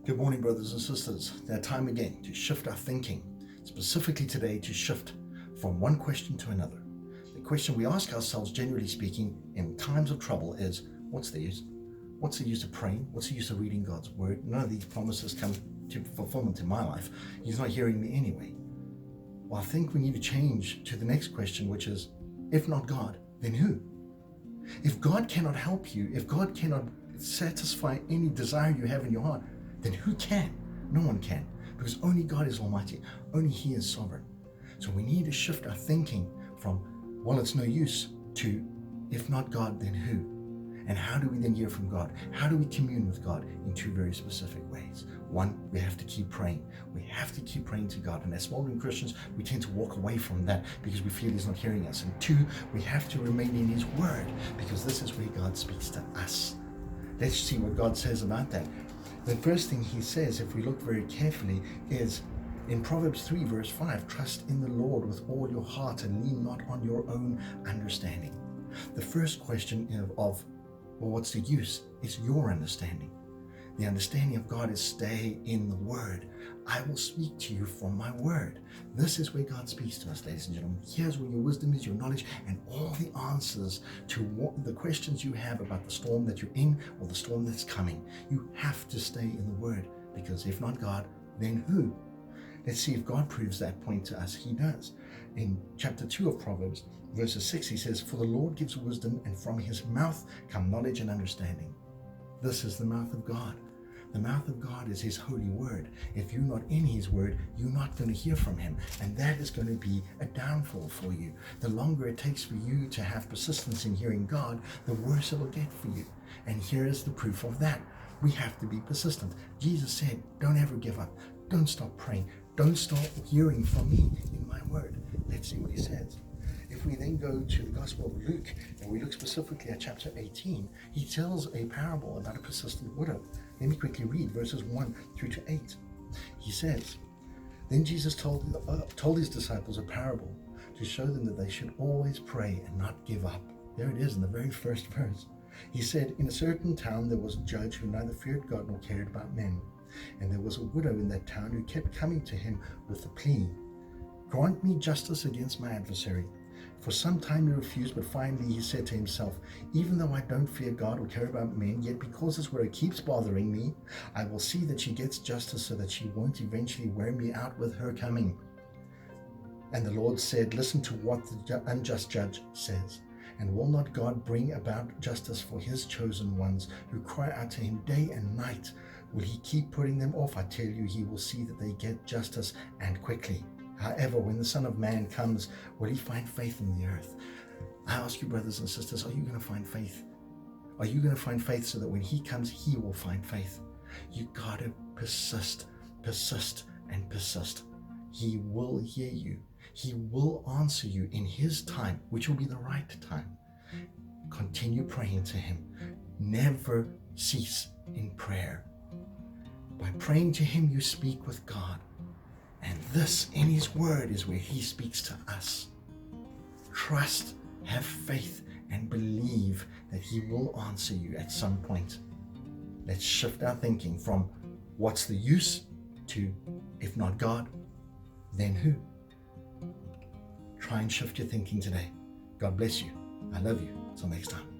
Good morning, brothers and sisters. Now, time again to shift our thinking, specifically today to shift from one question to another. The question we ask ourselves, generally speaking, in times of trouble is, what's the use? What's the use of praying? What's the use of reading God's word? None of these promises come to fulfillment in my life. He's not hearing me anyway. Well, I think we need to change to the next question, which is, if not God, then who? If God cannot help you, if God cannot satisfy any desire you have in your heart, then who can? No one can, because only God is almighty. Only He is sovereign. So we need to shift our thinking from, well, it's no use, to, if not God, then who? And how do we then hear from God? How do we commune with God? In two very specific ways. One, we have to keep praying. We have to keep praying to God. And as Smouldering Christians, we tend to walk away from that because we feel He's not hearing us. And two, we have to remain in His word, because this is where God speaks to us. Let's see what God says about that. The first thing He says, if we look very carefully, is in Proverbs 3 verse 5, trust in the Lord with all your heart and lean not on your own understanding. The first question of well, what's the use? It's your understanding. The understanding of God is stay in the Word. I will speak to you from my Word. This is where God speaks to us, ladies and gentlemen. Here's where your wisdom is, your knowledge, and all the answers to what the questions you have about the storm that you're in or the storm that's coming. You have to stay in the Word, because if not God, then who? Let's see if God proves that point to us. He does. In chapter 2 of Proverbs, verses 6, he says, "For the Lord gives wisdom, and from His mouth come knowledge and understanding." This is the mouth of God. The mouth of God is His holy word. If you're not in His word, you're not going to hear from Him. And that is going to be a downfall for you. The longer it takes for you to have persistence in hearing God, the worse it'll get for you. And here is the proof of that. We have to be persistent. Jesus said, don't ever give up. Don't stop praying. Don't stop hearing from me in my word. Let's see what He says. If we then go to the Gospel of Luke, and we look specifically at chapter 18, He tells a parable about a persistent widow. Let me quickly read verses 1 through to 8. He says, "Then Jesus told His disciples a parable to show them that they should always pray and not give up." There it is in the very first verse. He said, "In a certain town there was a judge who neither feared God nor cared about men. And there was a widow in that town who kept coming to him with the plea, 'Grant me justice against my adversary.' For some time he refused, but finally he said to himself, 'Even though I don't fear God or care about men, yet because this widow keeps bothering me, I will see that she gets justice so that she won't eventually wear me out with her coming.' And the Lord said, 'Listen to what the unjust judge says. And will not God bring about justice for His chosen ones who cry out to Him day and night? Will He keep putting them off? I tell you, He will see that they get justice, and quickly. However, when the Son of Man comes, will He find faith in the earth?'" I ask you, brothers and sisters, are you going to find faith? Are you going to find faith so that when He comes, He will find faith? You got to persist, and persist. He will hear you. He will answer you in His time, which will be the right time. Continue praying to Him. Never cease in prayer. By praying to Him, you speak with God. And this, in His word, is where He speaks to us. Trust, have faith, and believe that He will answer you at some point. Let's shift our thinking from what's the use to, if not God, then who? Try and shift your thinking today. God bless you. I love you. Until next time.